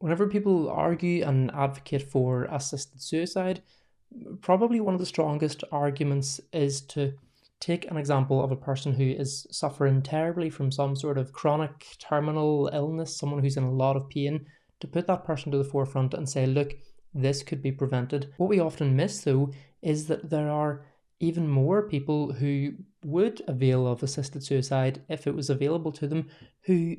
Whenever people argue and advocate for assisted suicide, probably one of the strongest arguments is to take an example of a person who is suffering terribly from some sort of chronic terminal illness, someone who's in a lot of pain, to put that person to the forefront and say, look, this could be prevented. What we often miss, though, is that there are even more people who would avail of assisted suicide if it was available to them, who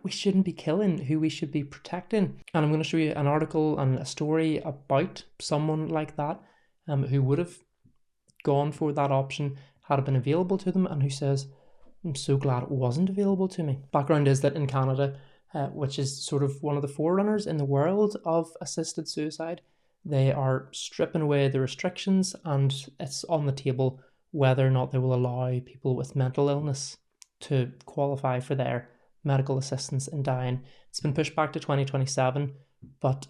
we shouldn't be killing, who we should be protecting. And I'm going to show you an article and a story about someone like that, who would have gone for that option had it been available to them, and who says, I'm so glad it wasn't available to me. Background is that in Canada, which is sort of one of the forerunners in the world of assisted suicide, they are stripping away the restrictions, and it's on the table whether or not they will allow people with mental illness to qualify for their medical assistance in dying. It's been pushed back to 2027, but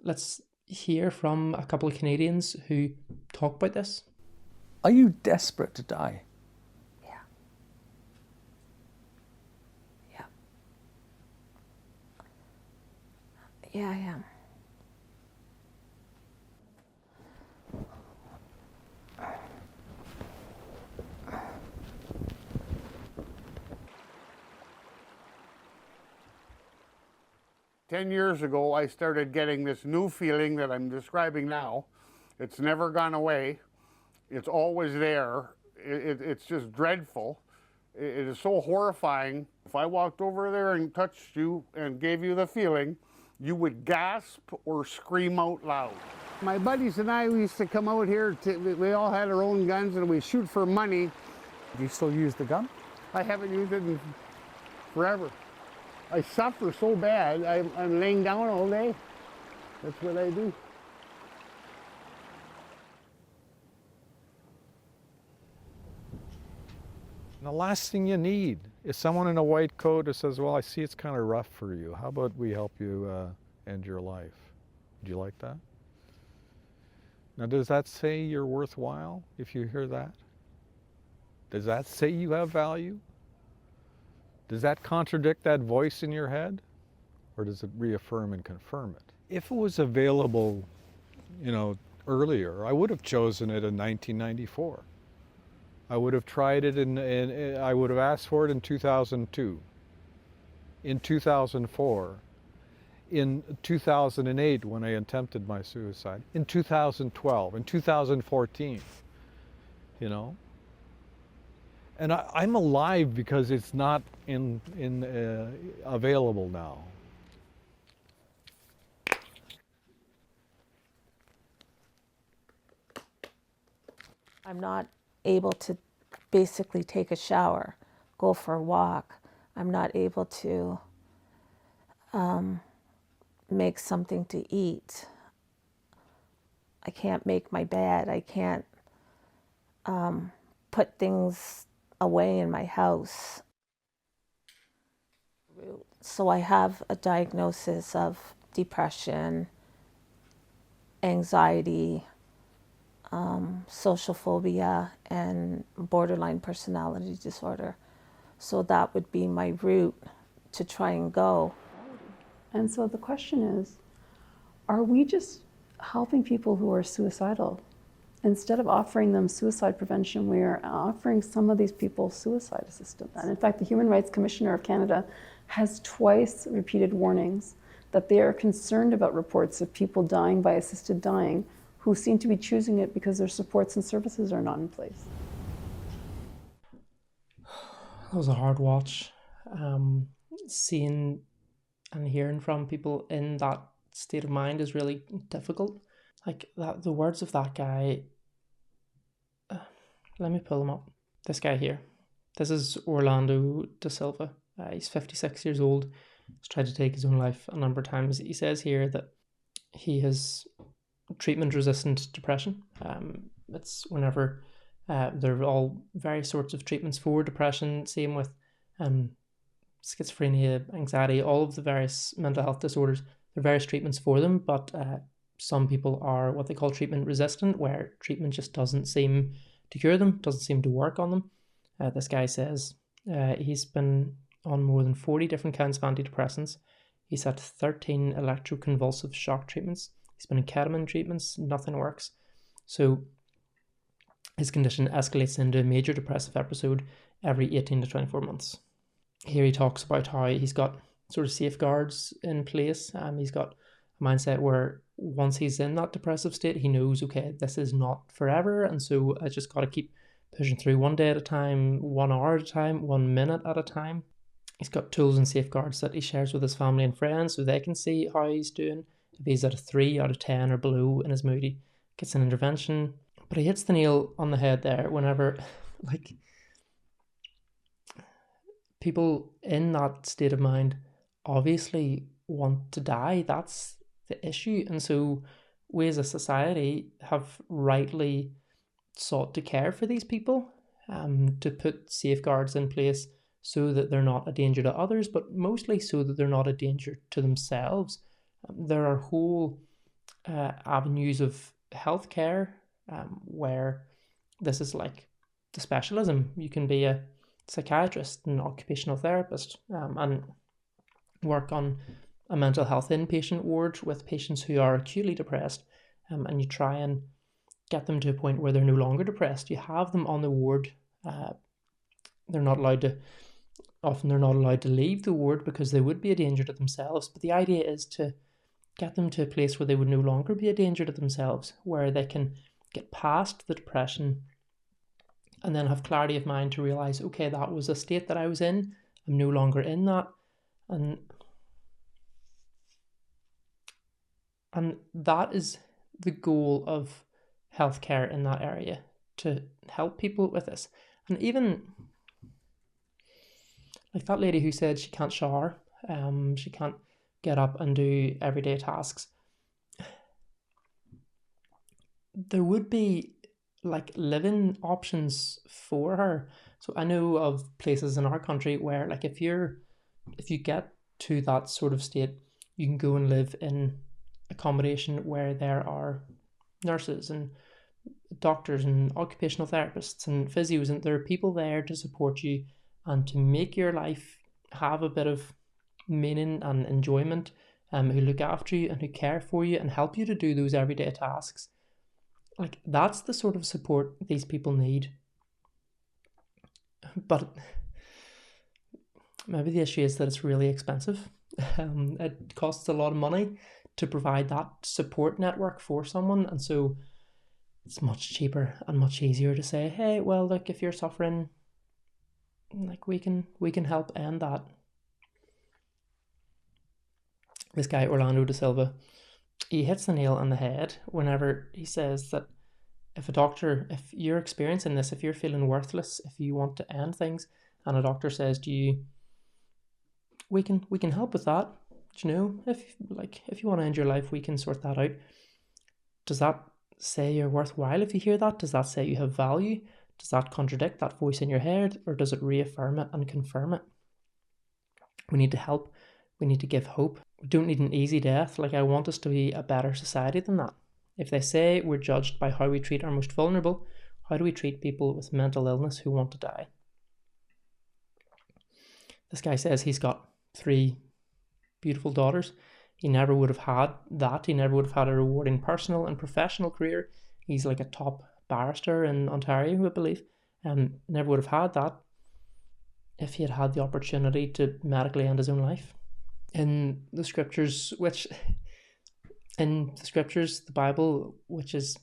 let's hear from a couple of Canadians who talk about this. Are you desperate to die? Yeah. Yeah. Yeah, I am. Ten years ago, I started getting this new feeling that I'm describing now. It's never gone away. It's always there. It's just dreadful. It is so horrifying. If I walked over there and touched you and gave you the feeling, you would gasp or scream out loud. My buddies and I, we used to come out here, we all had our own guns and we shoot for money. Do you still use the gun? I haven't used it in forever. I suffer so bad, I'm laying down all day. That's what I do. And the last thing you need is someone in a white coat who says, well, I see it's kind of rough for you. How about we help you end your life? Would you like that? Now, does that say you're worthwhile if you hear that? Does that say you have value? Does that contradict that voice in your head? Or does it reaffirm and confirm it? If it was available, earlier, I would have chosen it in 1994. I would have tried it I would have asked for it in 2002, in 2004, in 2008 when I attempted my suicide, in 2012, in 2014, And I'm alive because it's not available now. I'm not able to basically take a shower, go for a walk. I'm not able to make something to eat. I can't make my bed. I can't put things away in my house. So I have a diagnosis of depression, anxiety, social phobia, and borderline personality disorder. So that would be my route to try and go. And so the question is, are we just helping people who are suicidal? Instead of offering them suicide prevention, we are offering some of these people suicide assistance. And in fact, the Human Rights Commissioner of Canada has twice repeated warnings that they are concerned about reports of people dying by assisted dying who seem to be choosing it because their supports and services are not in place. That was a hard watch. Seeing and hearing from people in that state of mind is really difficult. Like that, the words of that guy, let me pull him up. This guy here. This is Orlando Da Silva. He's 56 years old. He's tried to take his own life a number of times. He says here that he has treatment-resistant depression. It's whenever there are all various sorts of treatments for depression. Same with schizophrenia, anxiety, all of the various mental health disorders. There are various treatments for them, but some people are what they call treatment resistant, where treatment just doesn't seem to cure them, doesn't seem to work on them. This guy says he's been on more than 40 different kinds of antidepressants. He's had 13 electroconvulsive shock treatments. He's been in ketamine treatments, nothing works. So his condition escalates into a major depressive episode every 18 to 24 months. Here he talks about how he's got sort of safeguards in place. He's got a mindset where once he's in that depressive state, he knows, okay, this is not forever, and so I just got to keep pushing through 1 day at a time, 1 hour at a time, 1 minute at a time. He's got tools and safeguards that he shares with his family and friends so they can see how he's doing. If he's at a 3 out of 10 or below in his mood, he gets an intervention. But he hits the nail on the head there whenever, like, people in that state of mind obviously want to die. That's the issue. And so we as a society have rightly sought to care for these people, to put safeguards in place so that they're not a danger to others, but mostly so that they're not a danger to themselves. There are whole avenues of healthcare where this is like the specialism. You can be a psychiatrist, an occupational therapist, and work on a mental health inpatient ward with patients who are acutely depressed, and you try and get them to a point where they're no longer depressed. You have them on the ward. They're not allowed to leave the ward because they would be a danger to themselves. But the idea is to get them to a place where they would no longer be a danger to themselves, where they can get past the depression and then have clarity of mind to realize, okay, that was a state that I was in. I'm no longer in that. And that is the goal of healthcare in that area, to help people with this. And even like that lady who said she can't shower, she can't get up and do everyday tasks. There would be like living options for her. So I know of places in our country where, like, if you get to that sort of state, you can go and live in accommodation where there are nurses and doctors and occupational therapists and physios, and there are people there to support you and to make your life have a bit of meaning and enjoyment, who look after you and who care for you and help you to do those everyday tasks. Like, that's the sort of support these people need. But maybe the issue is that it's really expensive. It costs a lot of money to provide that support network for someone, and so it's much cheaper and much easier to say, hey, well, look, if you're suffering, like, we can help end that. This guy Orlando da Silva, he hits the nail on the head whenever he says that if you're experiencing this, if you're feeling worthless, if you want to end things, and a doctor says to you, we can help with that. Do you know, if you want to end your life, we can sort that out. Does that say you're worthwhile if you hear that? Does that say you have value? Does that contradict that voice in your head, or does it reaffirm it and confirm it? We need to help. We need to give hope. We don't need an easy death. Like, I want us to be a better society than that. If they say we're judged by how we treat our most vulnerable, how do we treat people with mental illness who want to die? This guy says he's got 3 beautiful daughters. He never would have had that. He never would have had a rewarding personal and professional career. He's like a top barrister in Ontario, I believe. Never would have had that if he had had the opportunity to medically end his own life. In the scriptures, the Bible, which is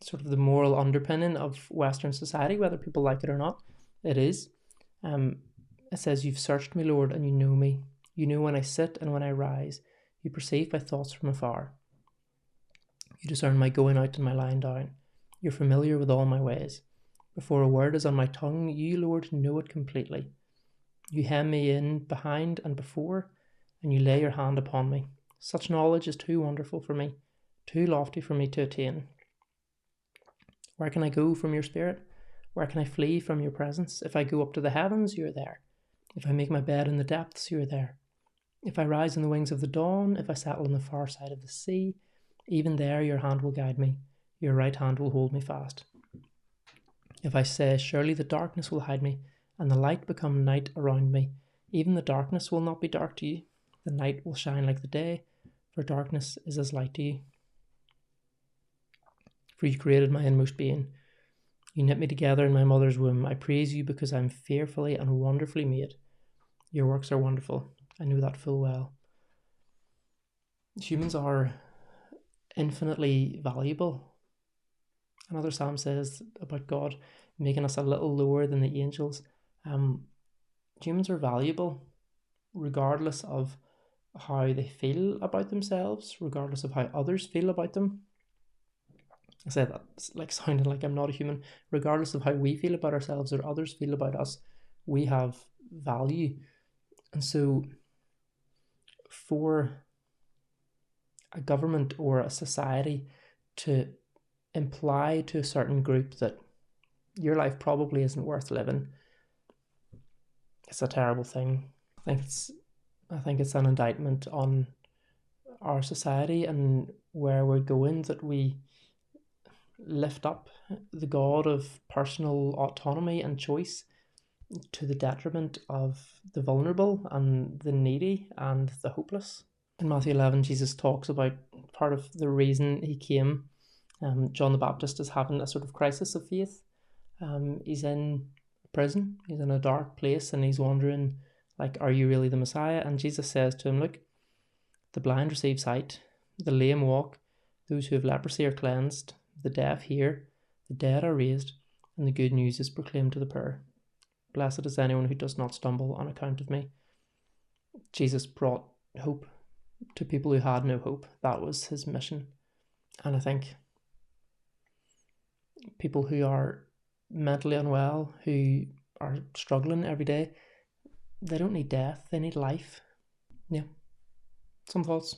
sort of the moral underpinning of Western society, whether people like it or not, it is. It says, "You've searched me, Lord, and you know me. You know when I sit and when I rise. You perceive my thoughts from afar. You discern my going out and my lying down. You're familiar with all my ways. Before a word is on my tongue, you, Lord, know it completely. You hem me in behind and before, and you lay your hand upon me. Such knowledge is too wonderful for me, too lofty for me to attain. Where can I go from your spirit? Where can I flee from your presence? If I go up to the heavens, you are there. If I make my bed in the depths, you are there. If I rise on the wings of the dawn, if I settle on the far side of the sea, even there your hand will guide me, your right hand will hold me fast. If I say, surely the darkness will hide me, and the light become night around me, even the darkness will not be dark to you. The night will shine like the day, for darkness is as light to you. For you created my inmost being. You knit me together in my mother's womb. I praise you because I am fearfully and wonderfully made. Your works are wonderful. I know that full well. Humans are infinitely valuable. Another psalm says about God making us a little lower than the angels. Humans are valuable regardless of how they feel about themselves, regardless of how others feel about them. I say that like sounding like I'm not a human. Regardless of how we feel about ourselves or others feel about us, we have value. And so for a government or a society to imply to a certain group that your life probably isn't worth living, it's a terrible thing. I think it's an indictment on our society and where we're going, that we lift up the God of personal autonomy and choice to the detriment of the vulnerable and the needy and the hopeless. In Matthew 11, Jesus talks about part of the reason he came. John the Baptist is having a sort of crisis of faith. He's in prison, he's in a dark place, and he's wondering, like, are you really the Messiah? And Jesus says to him, look, the blind receive sight, the lame walk, those who have leprosy are cleansed, the deaf hear, the dead are raised, and the good news is proclaimed to the poor. Blessed is anyone who does not stumble on account of me. Jesus brought hope to people who had no hope. That was his mission. And I think people who are mentally unwell, who are struggling every day, they don't need death, they need life. Yeah. Some thoughts.